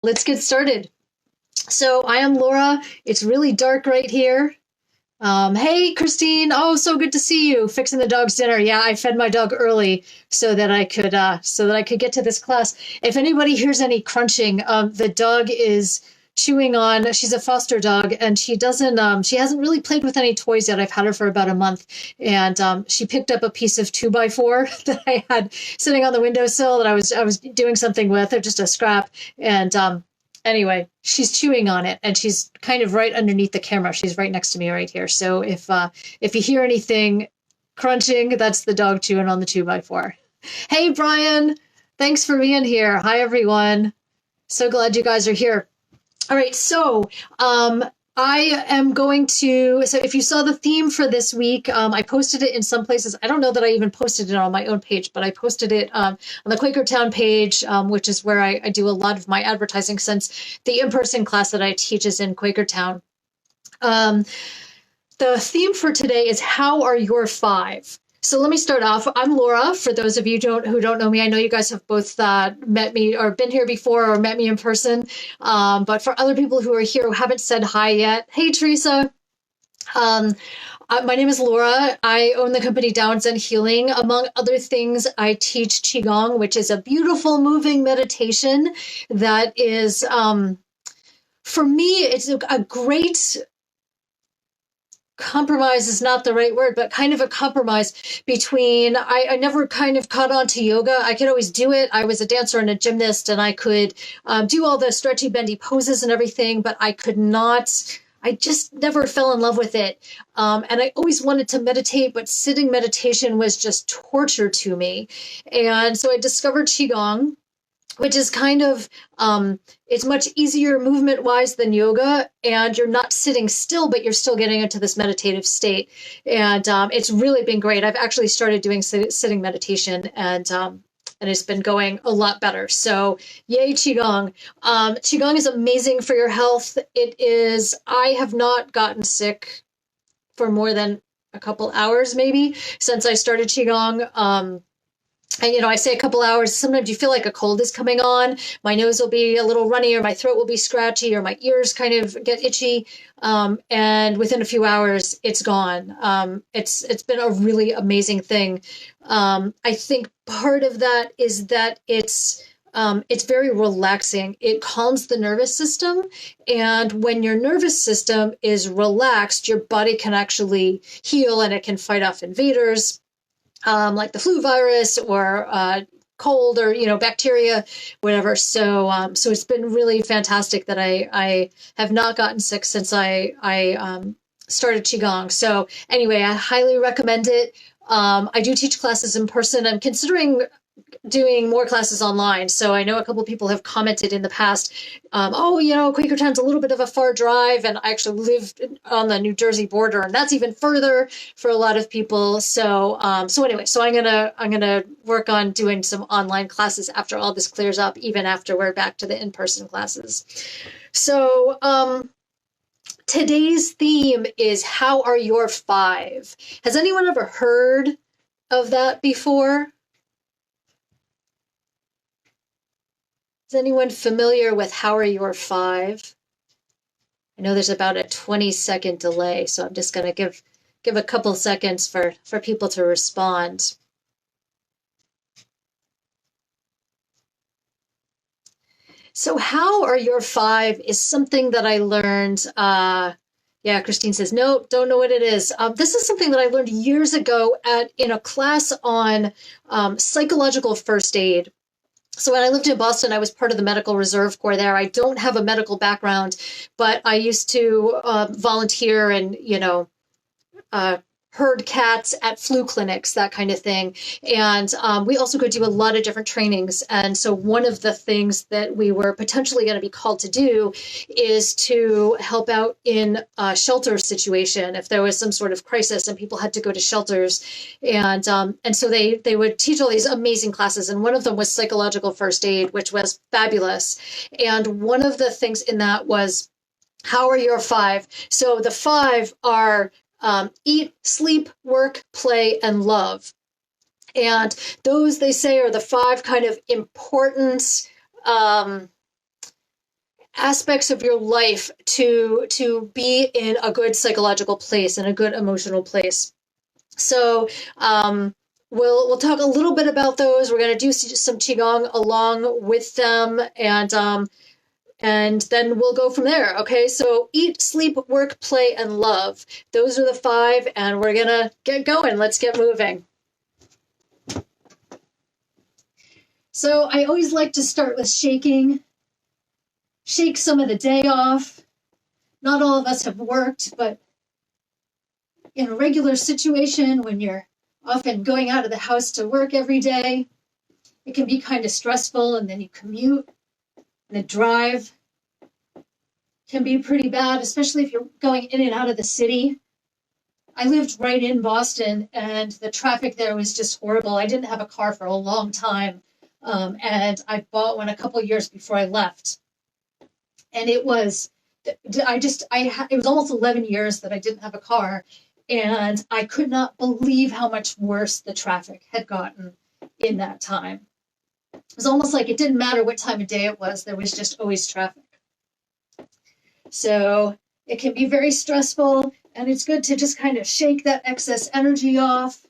Let's get started. So I am Laura. It's really dark right here. Hey, Christine. Oh, so good to see you. Fixing the dog's dinner. Yeah, I fed my dog early so that I could get to this class. If anybody hears any crunching, the dog is chewing on. She's a foster dog, and she hasn't really played with any toys yet. I've had her for about a month, and she picked up a piece of 2x4 that I had sitting on the windowsill that I was doing something with, or just a scrap, and anyway, she's chewing on it, and she's kind of right underneath the camera. She's right next to me right here. So if you hear anything crunching, that's the dog chewing on the 2x4. Hey, Brian, thanks for being here. Hi, everyone. So glad you guys are here. All right, so I am going to. So if you saw the theme for this week, I posted it in some places. I don't know that I even posted it on my own page, but I posted it on the Quakertown page, which is where I do a lot of my advertising, since the in-person class that I teach is in Quakertown. The theme for today is how are your five? So let me start off. I'm Laura. For those of you who don't know me, I know you guys have both met me or been here before or met me in person. But for other people who are here who haven't said hi yet, hey, Teresa. My name is Laura. I own the company Down Zen Healing. Among other things, I teach Qigong, which is a beautiful moving meditation that is, for me, it's a great compromise is not the right word, but kind of a compromise between, I never kind of caught on to yoga. I could always do it. I was a dancer and a gymnast, and I could do all the stretchy, bendy poses and everything, but I could not. I just never fell in love with it. And I always wanted to meditate, but sitting meditation was just torture to me. And so I discovered Qigong, which is kind of, it's much easier movement wise than yoga, and you're not sitting still, but you're still getting into this meditative state. And it's really been great. I've actually started doing sitting meditation, and it's been going a lot better. So yay, Qigong. Qigong is amazing for your health. I have not gotten sick for more than a couple hours, maybe, since I started Qigong. And, I say a couple hours, sometimes you feel like a cold is coming on. My nose will be a little runny, or my throat will be scratchy, or my ears kind of get itchy. And within a few hours, it's gone. It's been a really amazing thing. I think part of that is that it's very relaxing. It calms the nervous system. And when your nervous system is relaxed, your body can actually heal, and it can fight off invaders, like the flu virus or cold, or bacteria, whatever. So it's been really fantastic that I have not gotten sick since I started Qigong. So anyway, I highly recommend it. I do teach classes in person. I'm considering doing more classes online. So I know a couple of people have commented in the past, Quakertown's a little bit of a far drive, and I actually lived on the New Jersey border, and that's even further for a lot of people. So anyway, I'm gonna work on doing some online classes after all this clears up, even after we're back to the in-person classes. So today's theme is how are your five? Has anyone ever heard of that before? Is anyone familiar with how are your five? I know there's about a 20-second delay, so I'm just going to give a couple seconds for people to respond. So how are your five is something that I learned. Yeah, Christine says, nope, don't know what it is. This is something that I learned years ago in a class on psychological first aid. So when I lived in Boston, I was part of the Medical Reserve Corps there. I don't have a medical background, but I used to volunteer and, herd cats at flu clinics, that kind of thing. And we also could do a lot of different trainings. And so one of the things that we were potentially going to be called to do is to help out in a shelter situation if there was some sort of crisis and people had to go to shelters. And so they would teach all these amazing classes. And one of them was psychological first aid, which was fabulous. And one of the things in that was, how are your five? So the five are eat, sleep, work, play, and love. And those, they say, are the five kind of important aspects of your life to be in a good psychological place and a good emotional place. So we'll talk a little bit about those. We're going to do some qigong along with them, and then we'll go from there. Okay, so eat, sleep, work, play, and love. Those are the 5, and we're gonna get going. Let's get moving. So I always like to start with shaking. Shake some of the day off. Not all of us have worked, but in a regular situation, when you're often going out of the house to work every day, it can be kind of stressful, and then you commute, and the drive can be pretty bad, especially if you're going in and out of the city. I lived right in Boston, and the traffic there was just horrible. I didn't have a car for a long time, and I bought one a couple years before I left. And it was almost 11 years that I didn't have a car, and I could not believe how much worse the traffic had gotten in that time. It was almost like it didn't matter what time of day it was, there was just always traffic. So it can be very stressful, and it's good to just kind of shake that excess energy off.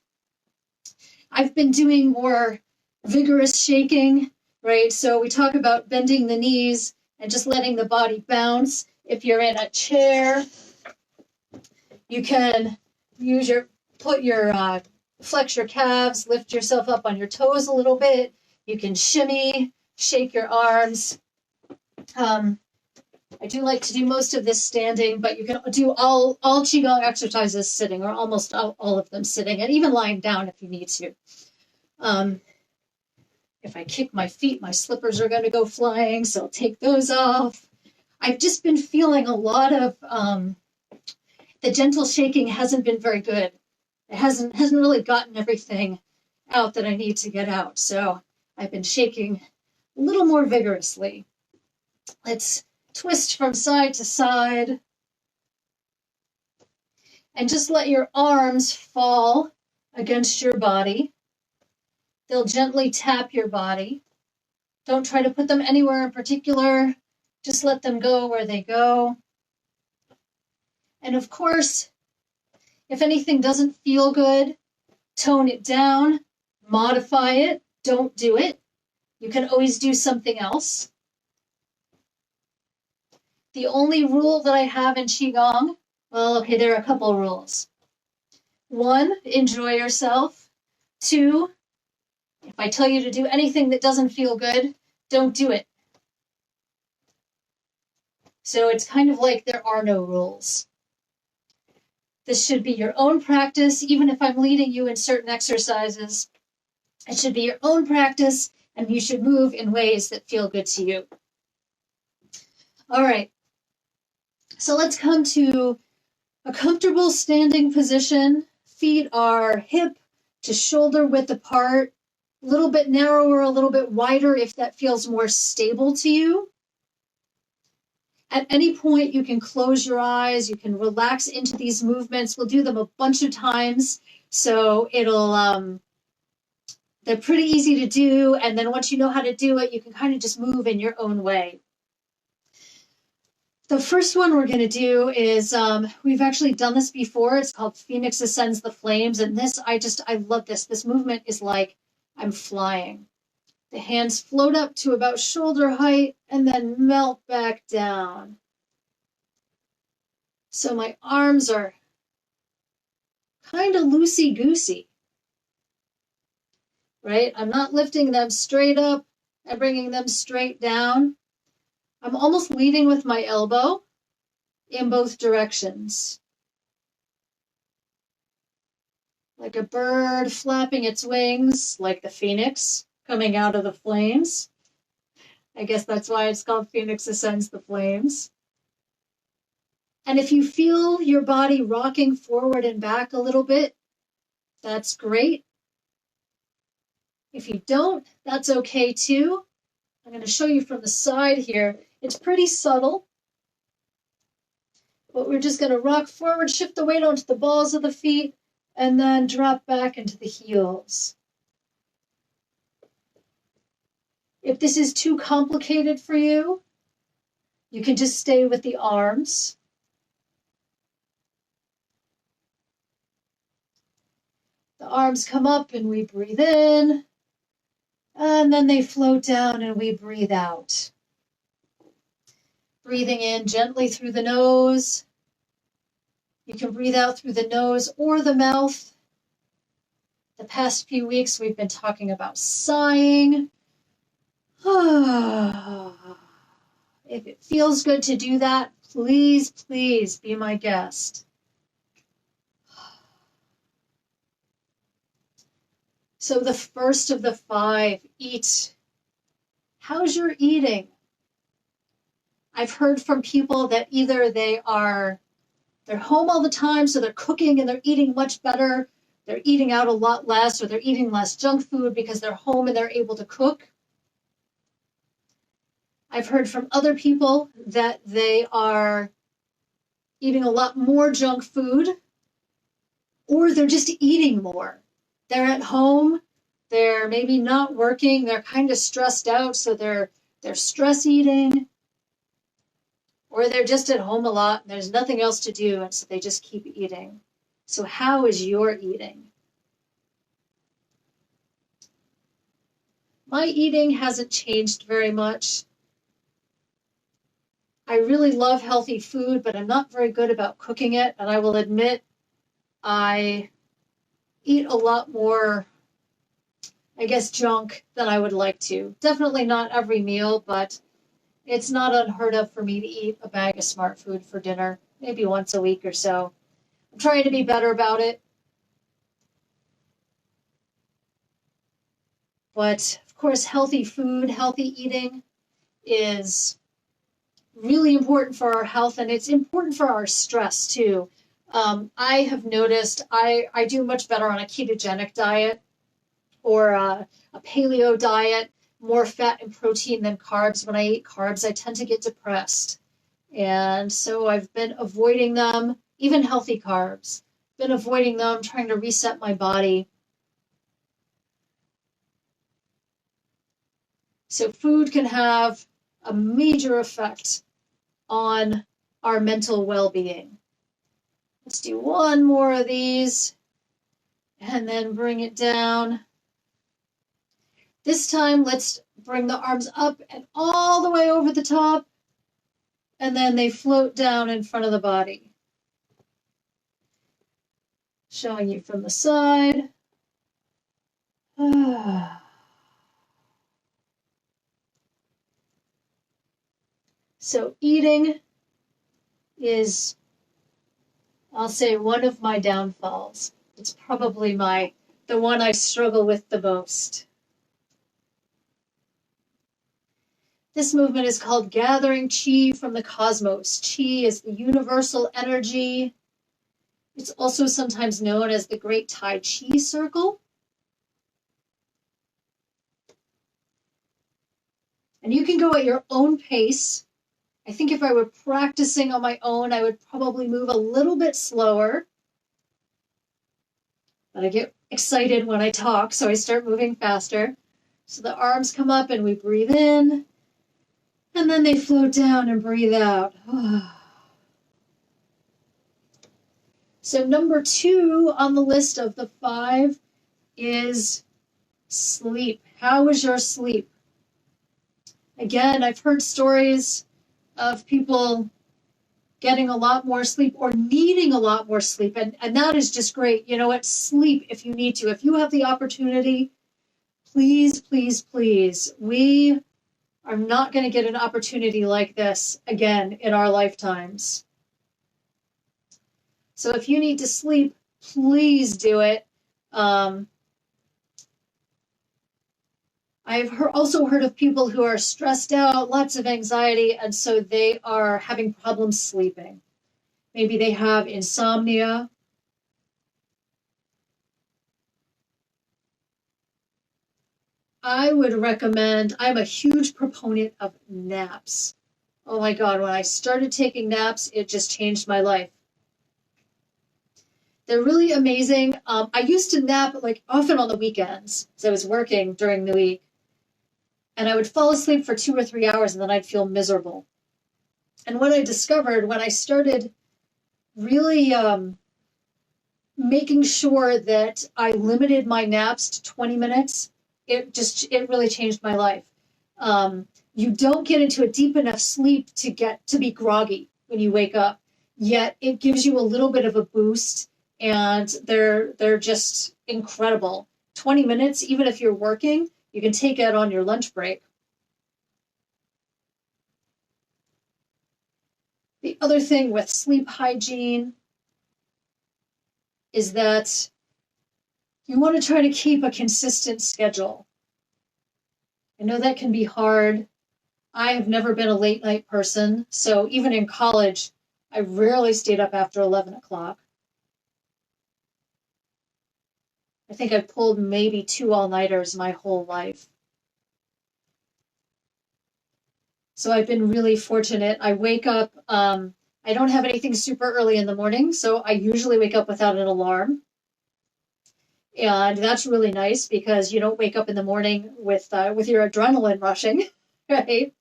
I've been doing more vigorous shaking, right? So we talk about bending the knees and just letting the body bounce. If you're in a chair, you can flex your calves, lift yourself up on your toes a little bit. You can shimmy, shake your arms. I do like to do most of this standing, but you can do all Qigong exercises sitting, or almost all of them sitting, and even lying down if you need to. If I kick my feet, my slippers are going to go flying, so I'll take those off. I've just been feeling a lot of the gentle shaking hasn't been very good. It hasn't really gotten everything out that I need to get out, so I've been shaking a little more vigorously. Let's twist from side to side. And just let your arms fall against your body. They'll gently tap your body. Don't try to put them anywhere in particular. Just let them go where they go. And of course, if anything doesn't feel good, tone it down, modify it, don't do it. You can always do something else. The only rule that I have in Qigong, well, okay, there are a couple of rules. 1, enjoy yourself. 2, if I tell you to do anything that doesn't feel good, don't do it. So it's kind of like there are no rules. This should be your own practice, even if I'm leading you in certain exercises. It should be your own practice, and you should move in ways that feel good to you. All right. So let's come to a comfortable standing position. Feet are hip to shoulder width apart, a little bit narrower, a little bit wider if that feels more stable to you. At any point, you can close your eyes, you can relax into these movements. We'll do them a bunch of times, so they're pretty easy to do, and then once you know how to do it, you can kind of just move in your own way. The first one we're going to do is, we've actually done this before. It's called Phoenix Ascends the Flames. And this, I love this. This movement is like I'm flying. The hands float up to about shoulder height and then melt back down. So my arms are kind of loosey-goosey, right? I'm not lifting them straight up and bringing them straight down. I'm almost leading with my elbow in both directions. Like a bird flapping its wings, like the phoenix coming out of the flames. I guess that's why it's called Phoenix Ascends the Flames. And if you feel your body rocking forward and back a little bit, that's great. If you don't, that's okay too. I'm going to show you from the side here. It's pretty subtle, but we're just going to rock forward, shift the weight onto the balls of the feet, and then drop back into the heels. If this is too complicated for you, You can just stay with the arms. The arms come up and we breathe in, and then they float down and we breathe out. Breathing in gently through the nose. You can breathe out through the nose or the mouth. The past few weeks we've been talking about sighing. If it feels good to do that, please, please be my guest. So the first of the 5, eat. How's your eating? I've heard from people that either they're home all the time, so they're cooking and they're eating much better. They're eating out a lot less, or they're eating less junk food because they're home and they're able to cook. I've heard from other people that they are eating a lot more junk food, or they're just eating more. They're at home, they're maybe not working, they're kind of stressed out, so they're stress eating, or they're just at home a lot and there's nothing else to do, and so they just keep eating. So how is your eating? My eating hasn't changed very much. I really love healthy food, but I'm not very good about cooking it, and I will admit I eat a lot more, I guess, junk than I would like to. Definitely not every meal, but it's not unheard of for me to eat a bag of Smart Food for dinner, maybe once a week or so. I'm trying to be better about it. But of course, healthy food, healthy eating is really important for our health, and it's important for our stress too. I have noticed I do much better on a ketogenic diet or a paleo diet, more fat and protein than carbs. When I eat carbs, I tend to get depressed. And so I've been avoiding them, even healthy carbs, been avoiding them, trying to reset my body. So food can have a major effect on our mental well-being. Let's do one more of these and then bring it down. This time, let's bring the arms up and all the way over the top, and then they float down in front of the body. Showing you from the side. So eating is, I'll say, one of my downfalls. It's probably the one I struggle with the most. This movement is called Gathering Qi from the Cosmos. Qi is the universal energy. It's also sometimes known as the Great Tai Chi Circle. And you can go at your own pace. I think if I were practicing on my own, I would probably move a little bit slower. But I get excited when I talk, so I start moving faster. So the arms come up and we breathe in, and then they float down and breathe out. So number 2 on the list of the 5 is sleep. How is your sleep? Again, I've heard stories of people getting a lot more sleep or needing a lot more sleep, and that is just great. You know what? Sleep if you need to. If you have the opportunity, please, please, please. We are not going to get an opportunity like this again in our lifetimes. So if you need to sleep, please do it. I've also heard of people who are stressed out, lots of anxiety, and so they are having problems sleeping. Maybe they have insomnia. I would recommend, I'm a huge proponent of naps. Oh my God, when I started taking naps, it just changed my life. They're really amazing. I used to nap often on the weekends, because I was working during the week. And I would fall asleep for 2 or 3 hours and then I'd feel miserable. And what I discovered when I started really making sure that I limited my naps to 20 minutes, it really changed my life. You don't get into a deep enough sleep to be groggy when you wake up, yet it gives you a little bit of a boost, and they're just incredible. 20 minutes, even if you're working, you can take it on your lunch break. The other thing with sleep hygiene is that you want to try to keep a consistent schedule. I know that can be hard. I have never been a late night person, so even in college, I rarely stayed up after 11 o'clock. I think I pulled maybe 2 all-nighters my whole life. So I've been really fortunate. I wake up, I don't have anything super early in the morning, so I usually wake up without an alarm. And that's really nice because you don't wake up in the morning with your adrenaline rushing, right?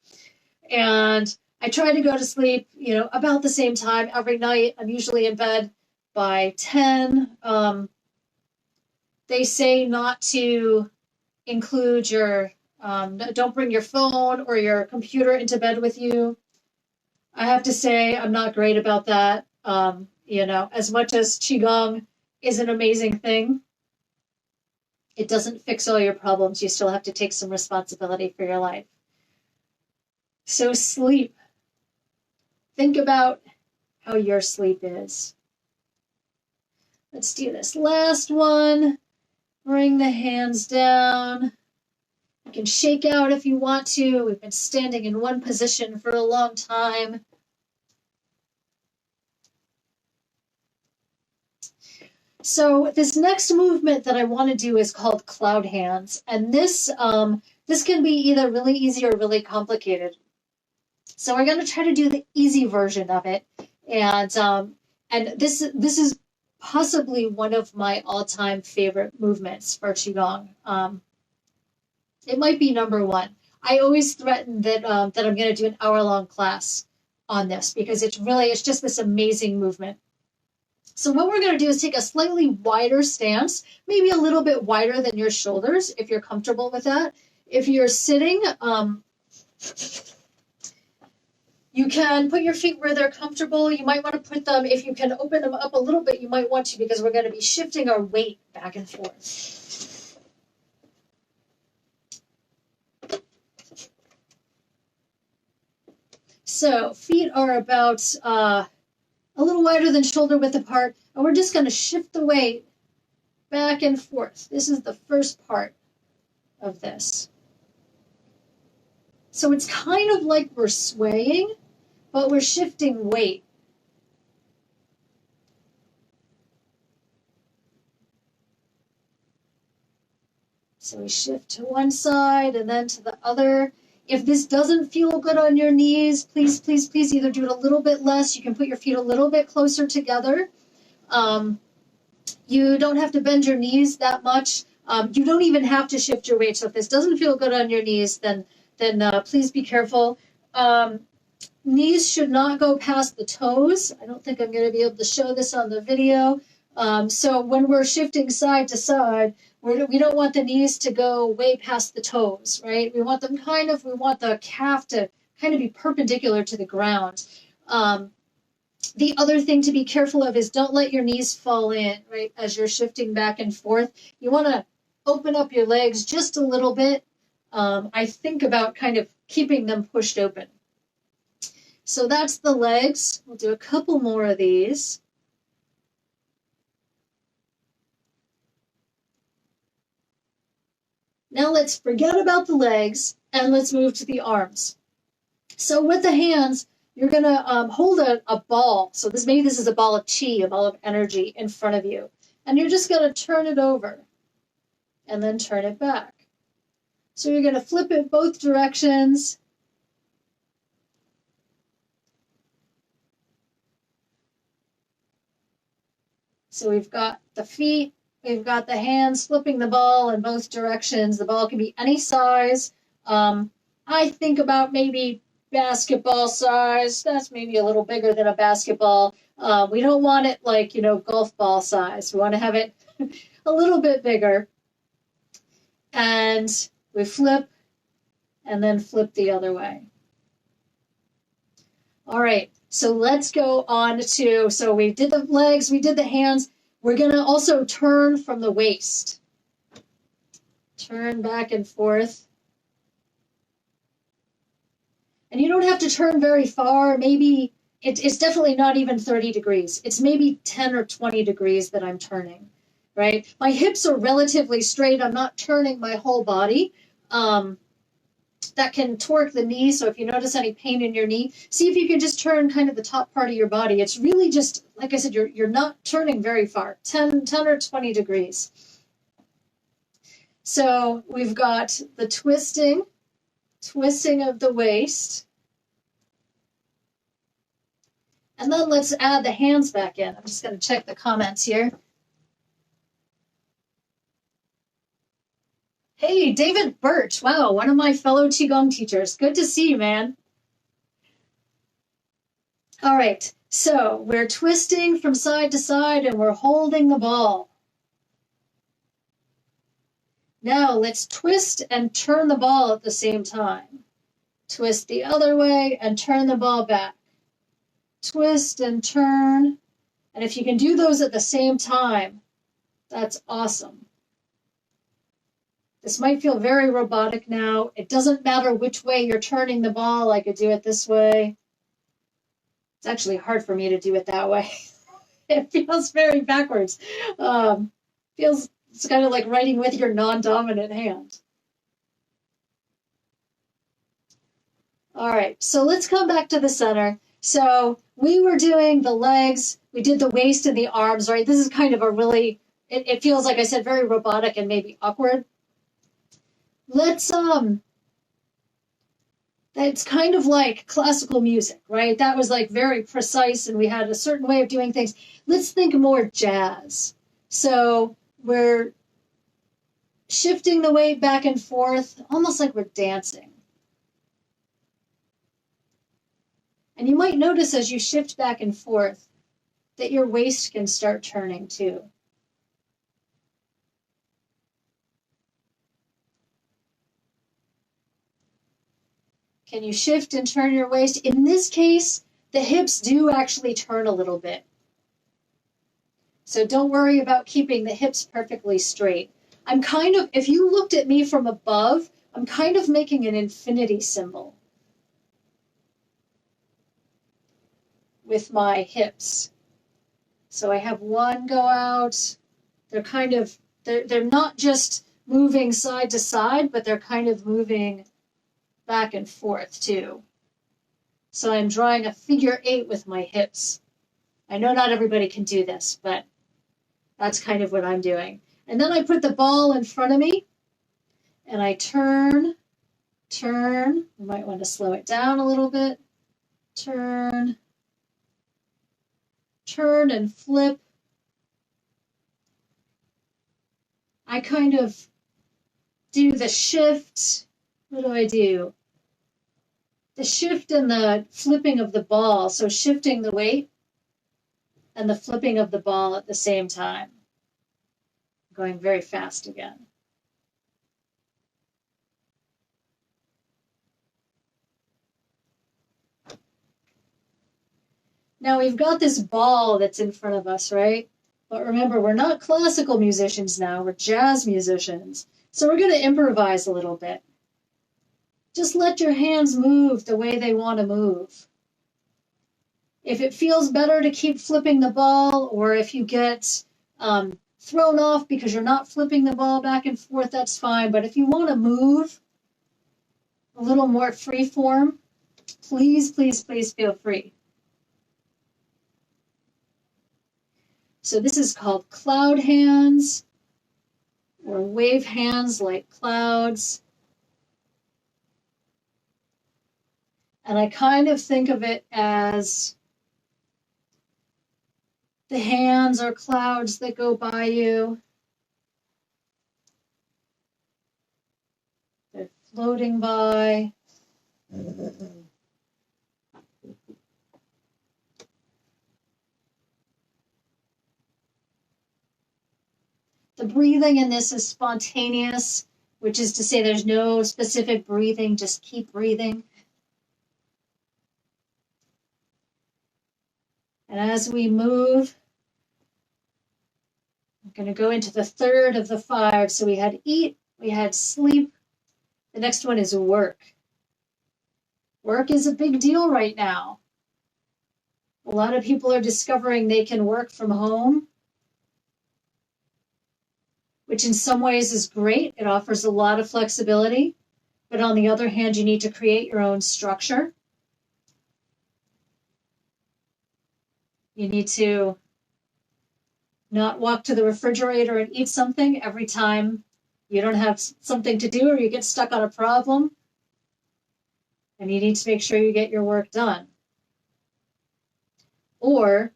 And I try to go to sleep, about the same time every night. I'm usually in bed by 10. They say not to include don't bring your phone or your computer into bed with you. I have to say I'm not great about that. As much as Qigong is an amazing thing, it doesn't fix all your problems. You still have to take some responsibility for your life. So sleep. Think about how your sleep is. Let's do this last one. Bring the hands down. You can shake out if you want to. We've been standing in one position for a long time. So this next movement that I want to do is called cloud hands. And this can be either really easy or really complicated. So we're going to try to do the easy version of it. And this is possibly one of my all-time favorite movements for Qigong. It might be number one. I always threaten that I'm going to do an hour-long class on this because it's just this amazing movement. So what we're going to do is take a slightly wider stance, maybe a little bit wider than your shoulders, if you're comfortable with that. If you're sitting, you can put your feet where they're comfortable. You might want to put them, if you can open them up a little bit, you might want to, because we're going to be shifting our weight back and forth. So feet are about a little wider than shoulder width apart, and we're just going to shift the weight back and forth. This is the first part of this. So it's kind of like we're swaying, but we're shifting weight. So we shift to one side and then to the other. If this doesn't feel good on your knees, please, please, please either do it a little bit less. You can put your feet a little bit closer together. You don't have to bend your knees that much. You don't even have to shift your weight. So if this doesn't feel good on your knees, then please be careful. Knees should not go past the toes. I don't think I'm going to be able to show this on the video. So when we're shifting side to side, we don't want the knees to go way past the toes, right? We want the calf to kind of be perpendicular to the ground. The other thing to be careful of is don't let your knees fall in, right? As you're shifting back and forth, you want to open up your legs just a little bit. I think about kind of keeping them pushed open. So that's the legs. We'll do a couple more of these. Now let's forget about the legs and let's move to the arms. So with the hands, you're going to hold a ball. So maybe this is a ball of chi, a ball of energy in front of you. And you're just going to turn it over and then turn it back. So you're going to flip it both directions. So we've got the feet, we've got the hands flipping the ball in both directions. The ball can be any size. I think about maybe basketball size. That's maybe a little bigger than a basketball. We don't want it like, golf ball size. We want to have it a little bit bigger. And we flip and then flip the other way. All right, so let's go on to, so we did the legs, we did the hands. We're going to also turn from the waist. Turn back and forth. And you don't have to turn very far. Maybe it's definitely not even 30 degrees. It's maybe 10 or 20 degrees that I'm turning, right? My hips are relatively straight. I'm not turning my whole body. That can torque the knee. So if you notice any pain in your knee, see if you can just turn kind of the top part of your body. It's really just, like I said, you're not turning very far, 10 or 20 degrees. So we've got the twisting of the waist. And then let's add the hands back in. I'm just going to check the comments here. Hey, David Birch. Wow, one of my fellow Qigong teachers. Good to see you, man. All right, so we're twisting from side to side and we're holding the ball. Now let's twist and turn the ball at the same time. Twist the other way and turn the ball back. Twist and turn. And if you can do those at the same time, that's awesome. This might feel very robotic now. It doesn't matter which way you're turning the ball. I could do it this way. It's actually hard for me to do it that way. It feels very backwards. It's kind of like writing with your non-dominant hand. All right, so let's come back to the center. So we were doing the legs. We did the waist and the arms, right? This is kind of a really, it feels, like I said, very robotic and maybe awkward. Let's, it's kind of like classical music, right? That was like very precise and we had a certain way of doing things. Let's think more jazz. So we're shifting the weight back and forth, almost like we're dancing. And you might notice as you shift back and forth that your waist can start turning too. Can you shift and turn your waist? In this case, the hips do actually turn a little bit. So don't worry about keeping the hips perfectly straight. I'm kind of, if you looked at me from above, I'm kind of making an infinity symbol with my hips. So I have one go out. They're kind of, they're not just moving side to side, but they're kind of moving back and forth too. So I'm drawing a figure 8 with my hips. I know not everybody can do this, but that's kind of what I'm doing. And then I put the ball in front of me and I turn. You might want to slow it down a little bit. Turn and flip. I kind of do the shift. What do I do? The shift and the flipping of the ball. So shifting the weight and the flipping of the ball at the same time. Going very fast again. Now we've got this ball that's in front of us, right? But remember, we're not classical musicians now, we're jazz musicians. So we're going to improvise a little bit. Just let your hands move the way they want to move. If it feels better to keep flipping the ball, or if you get thrown off because you're not flipping the ball back and forth, that's fine. But if you want to move a little more free form, please, please, please feel free. So this is called cloud hands or wave hands like clouds. And I kind of think of it as the hands are clouds that go by you. They're floating by. The breathing in this is spontaneous, which is to say there's no specific breathing, just keep breathing. And as we move, I'm going to go into the third of the 5. So we had eat, we had sleep. The next one is work. Work is a big deal right now. A lot of people are discovering they can work from home, which in some ways is great. It offers a lot of flexibility. But on the other hand, you need to create your own structure. You need to not walk to the refrigerator and eat something every time you don't have something to do or you get stuck on a problem. And you need to make sure you get your work done. Or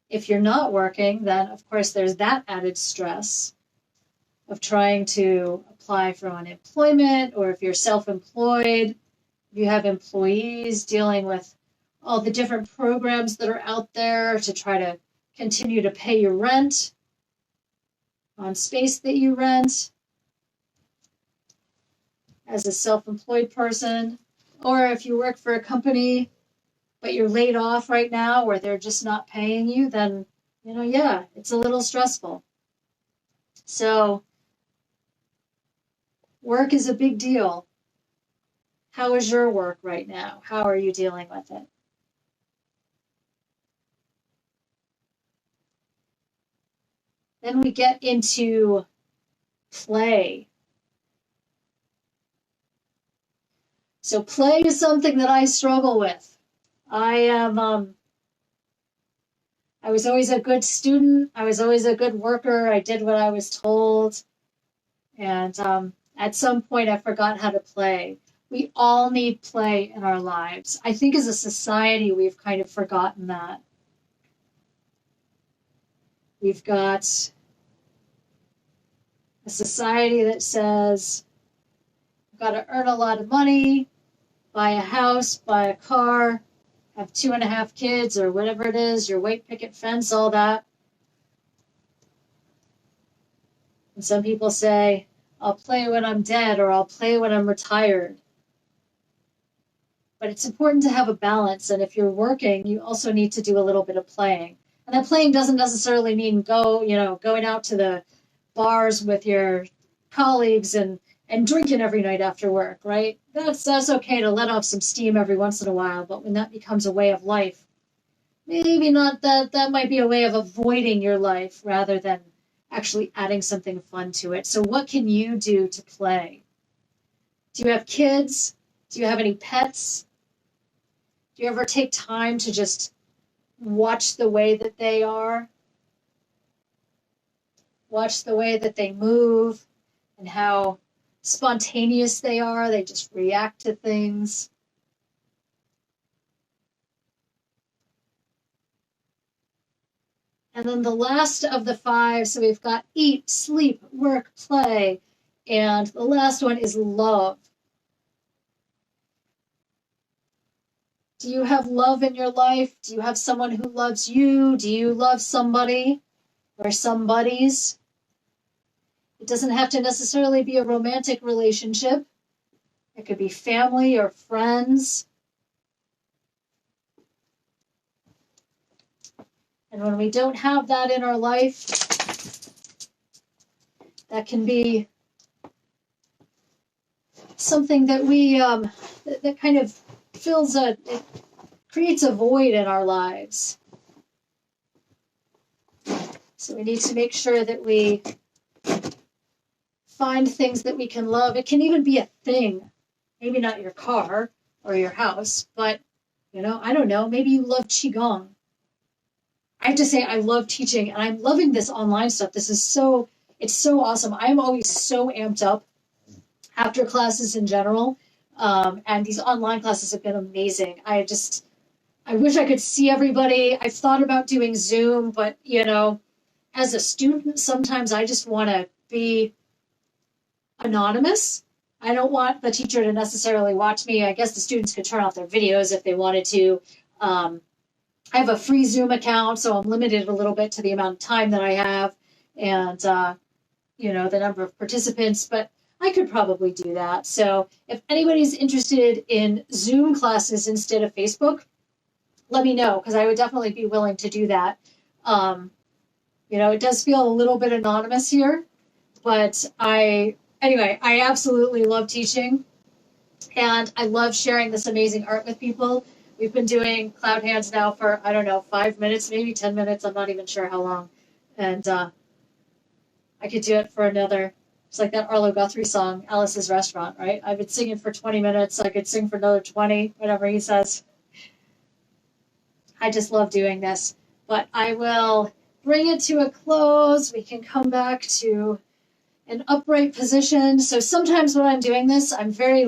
if you're not working, then of course there's that added stress of trying to apply for unemployment, or if you're self-employed, you have employees dealing with all the different programs that are out there to try to continue to pay your rent on space that you rent as a self-employed person. Or if you work for a company but you're laid off right now or they're just not paying you, then, yeah, it's a little stressful. So work is a big deal. How is your work right now? How are you dealing with it? Then we get into play. So play is something that I struggle with. I was always a good student. I was always a good worker. I did what I was told. And at some point, I forgot how to play. We all need play in our lives. I think as a society, we've kind of forgotten that. We've got a society that says, you've got to earn a lot of money, buy a house, buy a car, have 2.5 kids or whatever it is, your white picket fence, all that. And some people say, I'll play when I'm dead or I'll play when I'm retired. But it's important to have a balance. And if you're working, you also need to do a little bit of playing. And that playing doesn't necessarily mean going out to the bars with your colleagues and drinking every night after work, right? That's okay to let off some steam every once in a while, but when that becomes a way of life, maybe not that might be a way of avoiding your life rather than actually adding something fun to it. So what can you do to play? Do you have kids? Do you have any pets? Do you ever take time to just watch the way that they are? Watch the way that they move and how spontaneous they are. They just react to things. And then the last of the 5, so we've got eat, sleep, work, play, and the last one is love. Do you have love in your life? Do you have someone who loves you? Do you love somebody or somebodies? It doesn't have to necessarily be a romantic relationship. It could be family or friends. And when we don't have that in our life, that can be something that we, that kind of it creates a void in our lives. So we need to make sure that we find things that we can love. It can even be a thing. Maybe not your car or your house, but, I don't know, maybe you love Qigong. I have to say, I love teaching, and I'm loving this online stuff. It's so awesome. I'm always so amped up after classes in general, and these online classes have been amazing. I wish I could see everybody. I've thought about doing Zoom, but, as a student, sometimes I just want to be anonymous. I don't want the teacher to necessarily watch me. I guess the students could turn off their videos if they wanted to. I have a free Zoom account, so I'm limited a little bit to the amount of time that I have. and, the number of participants, but I could probably do that. So if anybody's interested in Zoom classes instead of Facebook, let me know, because I would definitely be willing to do that. It does feel a little bit anonymous here, but I absolutely love teaching, and I love sharing this amazing art with people. We've been doing cloud hands now for, I don't know, 5 minutes, maybe 10 minutes. I'm not even sure how long. And I could do it for another, it's like that Arlo Guthrie song, Alice's Restaurant, right? I've been singing for 20 minutes. I could sing for another 20, whatever he says. I just love doing this. But I will bring it to a close. We can come back to an upright position. So sometimes when I'm doing this, I'm very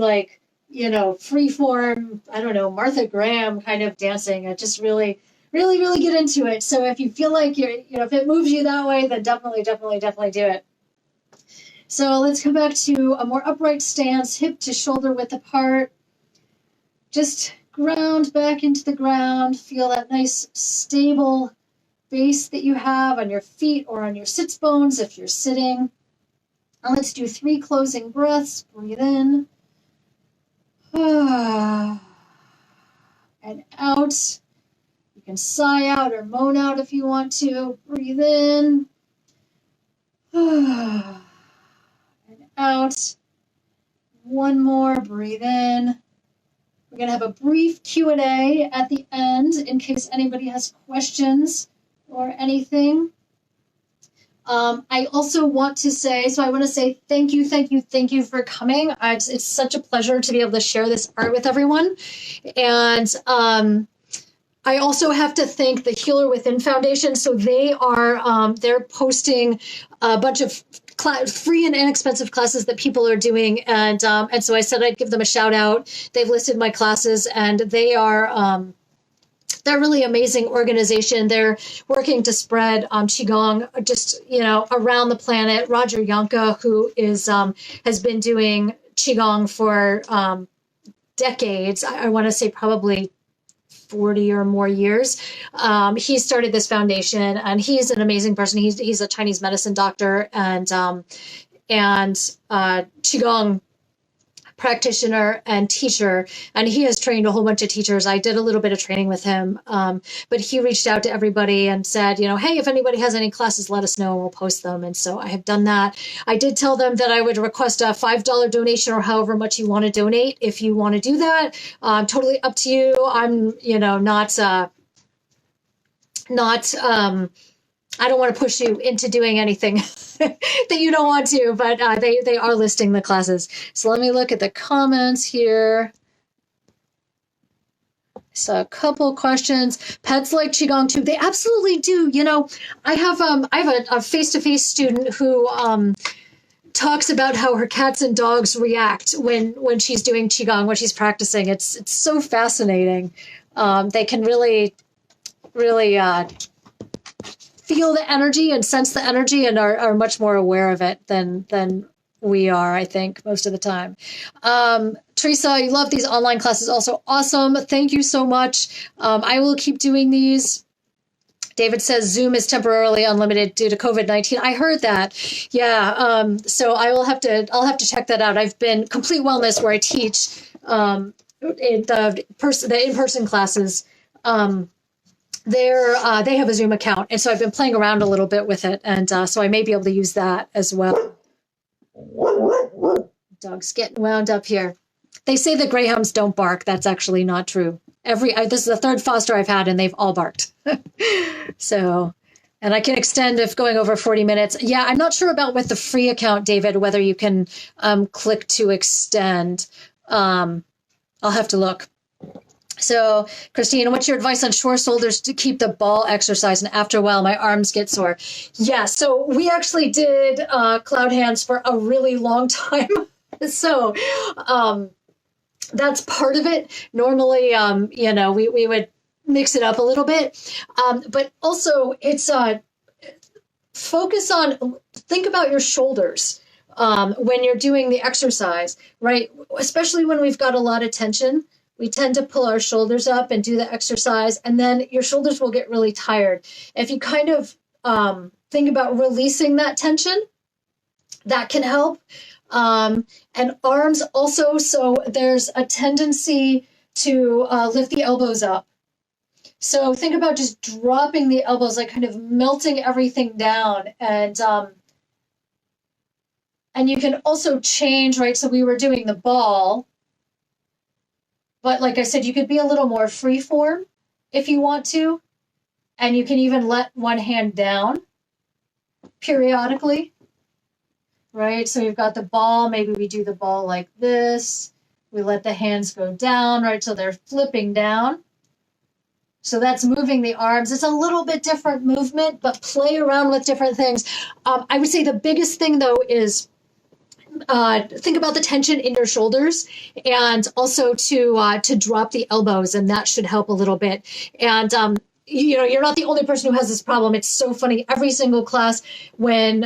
free form, I don't know, Martha Graham kind of dancing. I just really, really, really get into it. So if you feel like if it moves you that way, then definitely, definitely, definitely do it. So let's come back to a more upright stance, hip to shoulder width apart. Just ground back into the ground. Feel that nice, stable base that you have on your feet or on your sits bones if you're sitting. And let's do 3 closing breaths. Breathe in. And out. You can sigh out or moan out if you want to. Breathe in. And out. One more. Breathe in. We're going to have a brief Q&A at the end in case anybody has questions or anything. I also want to say, thank you for coming. It's such a pleasure to be able to share this art with everyone. And I also have to thank the Healer Within Foundation. So they're posting a bunch of free and inexpensive classes that people are doing. And so I said I'd give them a shout out. They've listed my classes, and they're really amazing organization. They're working to spread Qigong just, around the planet. Roger Yanka, who has been doing Qigong for decades, I want to say probably 40 or more years. He started this foundation, and he's an amazing person. He's a Chinese medicine doctor and Qigong practitioner and teacher, and he has trained a whole bunch of teachers. I did a little bit of training with him, but he reached out to everybody and said, hey, if anybody has any classes, let us know and we'll post them. And so I have done that. I did tell them that I would request a $5 donation or however much you want to donate. If you want to do that, totally up to you. I'm, I don't want to push you into doing anything that you don't want to, but they are listing the classes. So let me look at the comments here. So a couple questions. Pets like Qigong too. They absolutely do. I have a face-to-face student who talks about how her cats and dogs react when she's doing Qigong, when she's practicing. It's so fascinating. They can really, really feel the energy and sense the energy and are much more aware of it than we are, I think, most of the time. Teresa, you love these online classes. Also awesome. Thank you so much. I will keep doing these. David says Zoom is temporarily unlimited due to COVID-19. I heard that. Yeah. So I'll have to check that out. I've been Complete Wellness, where I teach the in-person classes. They have a Zoom account, and so I've been playing around a little bit with it, and so I may be able to use that as well. Dog's getting wound up here. They say that greyhounds don't bark. That's actually not true. This is the 3rd foster I've had, and they've all barked. So, and I can extend if going over 40 minutes. Yeah, I'm not sure about with the free account, David, whether you can click to extend. I'll have to look. So, Christine, what's your advice on shore shoulders to keep the ball exercise? And after a while, my arms get sore. Yeah, so we actually did cloud hands for a really long time. So that's part of it. Normally, we would mix it up a little bit. But also, it's think about your shoulders when you're doing the exercise, right? Especially when we've got a lot of tension. We tend to pull our shoulders up and do the exercise, and then your shoulders will get really tired. If you kind of think about releasing that tension. That can help. And arms also, so there's a tendency to lift the elbows up. So think about just dropping the elbows, like kind of melting everything down. And you can also change, right? So we were doing the ball, but like I said, you could be a little more free form if you want to. And you can even let one hand down periodically, right? So you've got the ball, maybe we do the ball like this. We let the hands go down, right? So they're flipping down. So that's moving the arms. It's a little bit different movement, but play around with different things. I would say the biggest thing, though, is think about the tension in your shoulders, and also to drop the elbows, and that should help a little bit. And you're not the only person who has this problem. It's so funny. Every single class, when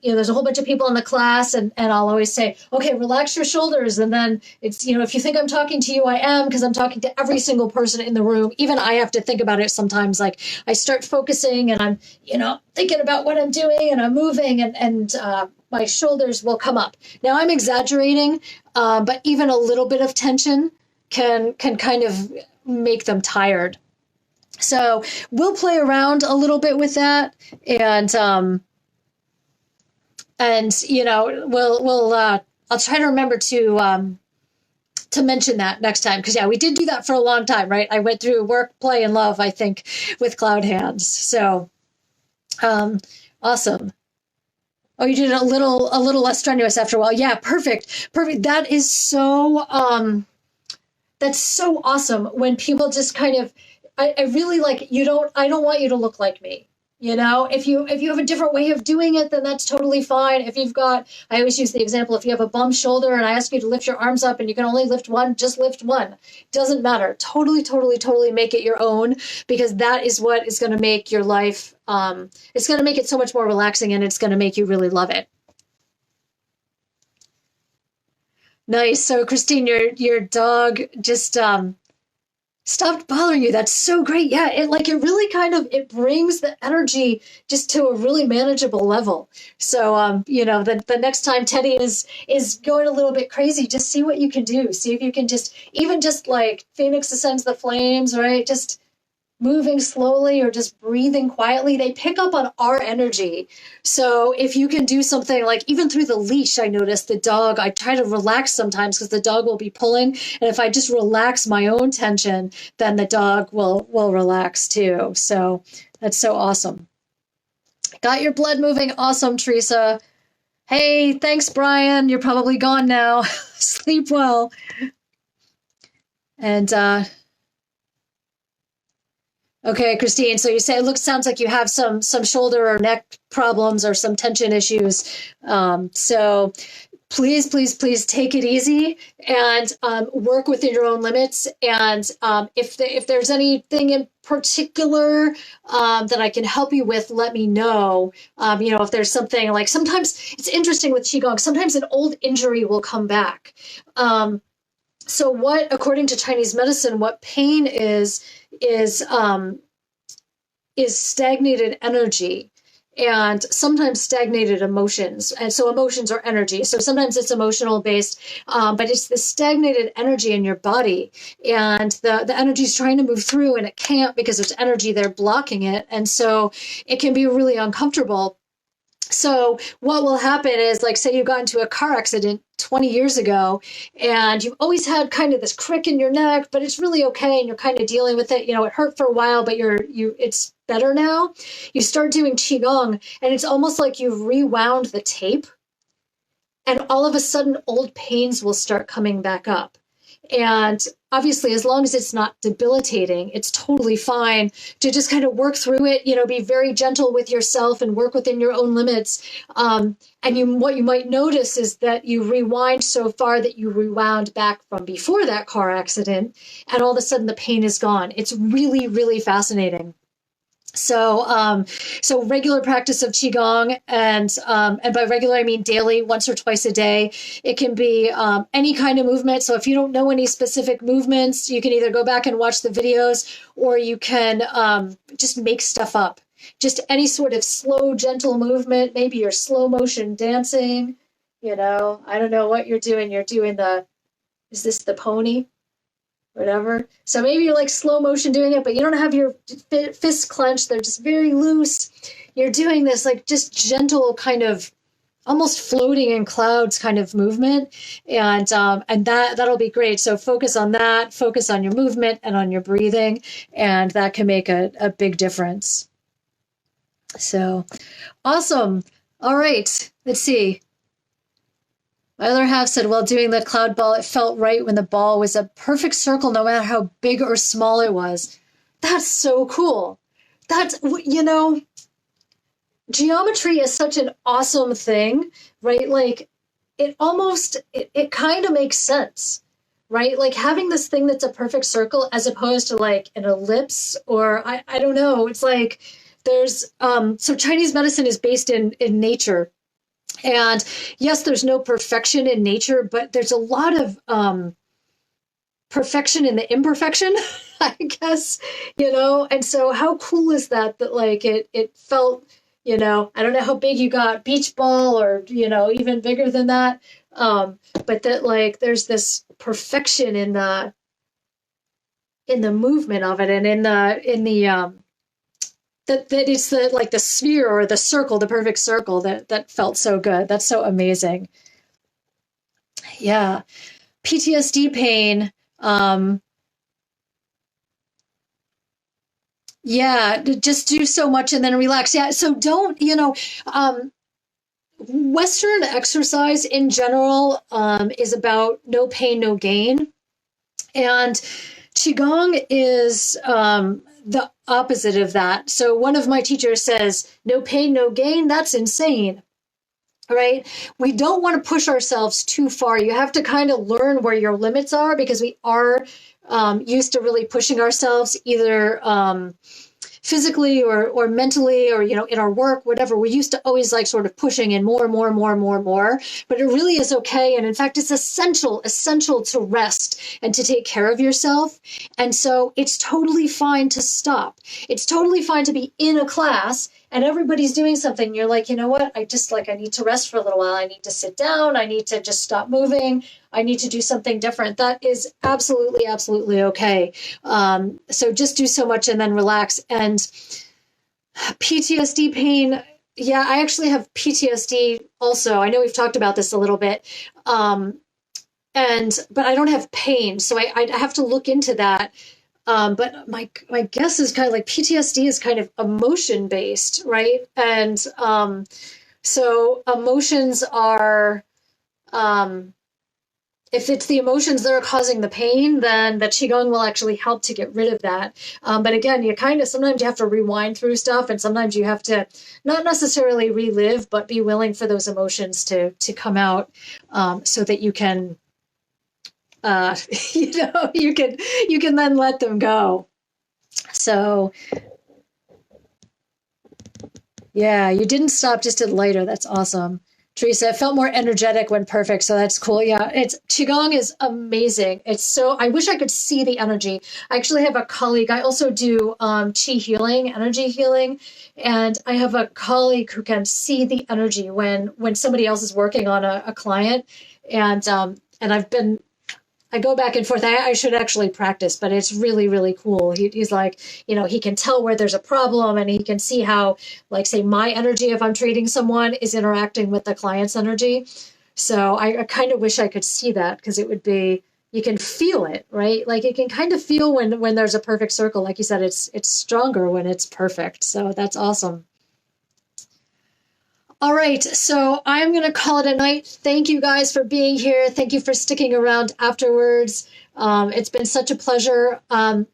there's a whole bunch of people in the class, and I'll always say, okay, relax your shoulders. And then it's, if you think I'm talking to you, I am, because I'm talking to every single person in the room. Even I have to think about it sometimes. Like I start focusing and I'm, thinking about what I'm doing, and I'm moving, and my shoulders will come up. Now I'm exaggerating, but even a little bit of tension can kind of make them tired. So we'll play around a little bit with that, and we'll I'll try to remember to mention that next time, because we did do that for a long time, right? I went through work, play, and love, I think, with cloud hands. So awesome. Oh, you did it a little less strenuous after a while. Yeah, perfect. That is so that's so awesome when people just kind of. I really like, I don't want you to look like me. If you have a different way of doing it, then that's totally fine. If you've got, I always use the example, if you have a bum shoulder and I ask you to lift your arms up and you can only lift one, just lift one. Doesn't matter. Totally, totally, totally make it your own, because that is what is going to make your life, it's going to make it so much more relaxing, and it's going to make you really love it. Nice. So Christine, your dog just, stopped bothering you. That's so great. Yeah, it really kind of, it brings the energy just to a really manageable level. So the next time Teddy is going a little bit crazy, just see what you can do. See if you can just like Phoenix ascends the flames, right? Just moving slowly or just breathing quietly, they pick up on our energy. So if you can do something like, even through the leash, I noticed the dog, I try to relax sometimes because the dog will be pulling. And if I just relax my own tension, then the dog will relax too. So that's so awesome. Got your blood moving. Awesome, Teresa. Hey, thanks, Brian. You're probably gone now. Sleep well. And, okay, Christine, so you say sounds like you have some shoulder or neck problems or some tension issues. So please, please, please take it easy and work within your own limits. And if there's anything in particular that I can help you with, let me know. If there's something like, sometimes it's interesting with Qigong, sometimes an old injury will come back. So what, according to Chinese medicine, what pain is stagnated energy, and sometimes stagnated emotions. And so emotions are energy. So sometimes it's emotional based, but it's the stagnated energy in your body, and the energy is trying to move through and it can't, because there's energy there blocking it. And so it can be really uncomfortable. So what will happen is, like, say you got into a car accident 20 years ago and you've always had kind of this crick in your neck, but it's really okay and you're kind of dealing with it. It hurt for a while, but it's better now. You start doing Qigong and it's almost like you've rewound the tape, and all of a sudden old pains will start coming back up. And obviously, as long as it's not debilitating, it's totally fine to just kind of work through it, be very gentle with yourself and work within your own limits. And what you might notice is that you rewind so far that you rewound back from before that car accident, and all of a sudden the pain is gone. It's really, really fascinating. So, regular practice of Qigong, and by regular, I mean daily, once or twice a day. It can be any kind of movement. So if you don't know any specific movements, you can either go back and watch the videos, or you can just make stuff up. Just any sort of slow, gentle movement. Maybe you're slow motion dancing. I don't know what you're doing. You're doing is this the pony? Whatever. So maybe you're like slow motion doing it, but you don't have your fists clenched. They're just very loose. You're doing this like just gentle kind of almost floating in clouds kind of movement. And that'll be great. So focus on that, focus on your movement and on your breathing. And that can make a big difference. So awesome. All right. Let's see. My other half said, while doing the cloud ball, it felt right when the ball was a perfect circle, no matter how big or small it was. That's so cool. That's, geometry is such an awesome thing, right? Like it kind of makes sense, right? Like having this thing that's a perfect circle as opposed to like an ellipse or I don't know. It's like there's, so Chinese medicine is based in nature. And yes, there's no perfection in nature, but there's a lot of perfection in the imperfection, I guess, and so how cool is that like it felt, I don't know how big you got, beach ball or, even bigger than that. But that like there's this perfection in the movement of it and in the that it's like the sphere or the circle, the perfect circle that felt so good. That's so amazing. Yeah. PTSD pain. Yeah, just do so much and then relax. Yeah. So don't, Western exercise in general is about no pain, no gain. And Qigong is the opposite of that. So one of my teachers says, no pain, no gain. That's insane, right? We don't want to push ourselves too far. You have to kind of learn where your limits are because we are used to really pushing ourselves either physically or mentally or, in our work, whatever. We're used to always like sort of pushing in more, but it really is okay. And in fact, it's essential to rest and to take care of yourself. And so it's totally fine to stop. It's totally fine to be in a class and everybody's doing something. You're like, you know what? I need to rest for a little while. I need to sit down. I need to just stop moving. I need to do something different. That is absolutely, absolutely okay. So just do so much and then relax. And PTSD pain. Yeah, I actually have PTSD also. I know we've talked about this a little bit. But I don't have pain. So I have to look into that. But my guess is kind of like PTSD is kind of emotion based, right? And so emotions are, if it's the emotions that are causing the pain, then the Qigong will actually help to get rid of that. But again, sometimes you have to rewind through stuff and sometimes you have to not necessarily relive, but be willing for those emotions to come out so that you can, you can then let them go. So yeah, you didn't stop, just did lighter. That's awesome. Teresa, it felt more energetic when perfect. So that's cool. Yeah, Qigong is amazing. I wish I could see the energy. I actually have a colleague. I also do Qi healing, energy healing. And I have a colleague who can see the energy when somebody else is working on a client. And I go back and forth. I should actually practice, but it's really, really cool. He's like, he can tell where there's a problem and he can see how, like, say, my energy, if I'm treating someone, is interacting with the client's energy. So I kind of wish I could see that because it would be, you can feel it, right? Like you can kind of feel when there's a perfect circle. Like you said, it's stronger when it's perfect. So that's awesome. All right, so I'm going to call it a night. Thank you guys for being here. Thank you for sticking around afterwards. It's been such a pleasure. I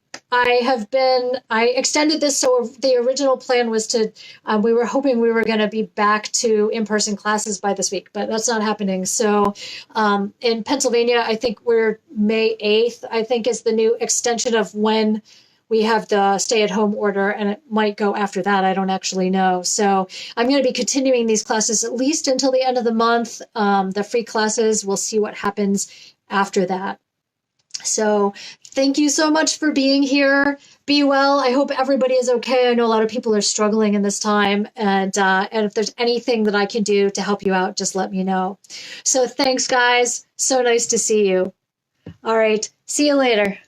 extended this, so the original plan was we were hoping we were going to be back to in-person classes by this week, but that's not happening. So in Pennsylvania, I think we're May 8th, I think is the new extension of when we have the stay-at-home order, and it might go after that. I don't actually know. So I'm going to be continuing these classes at least until the end of the month. The free classes, we'll see what happens after that. So Thank you so much for being here. Be well. I hope everybody is okay. I know a lot of people are struggling in this time. And if there's anything that I can do to help you out, just let me know. So thanks, guys. So nice to see you. All right. See you later.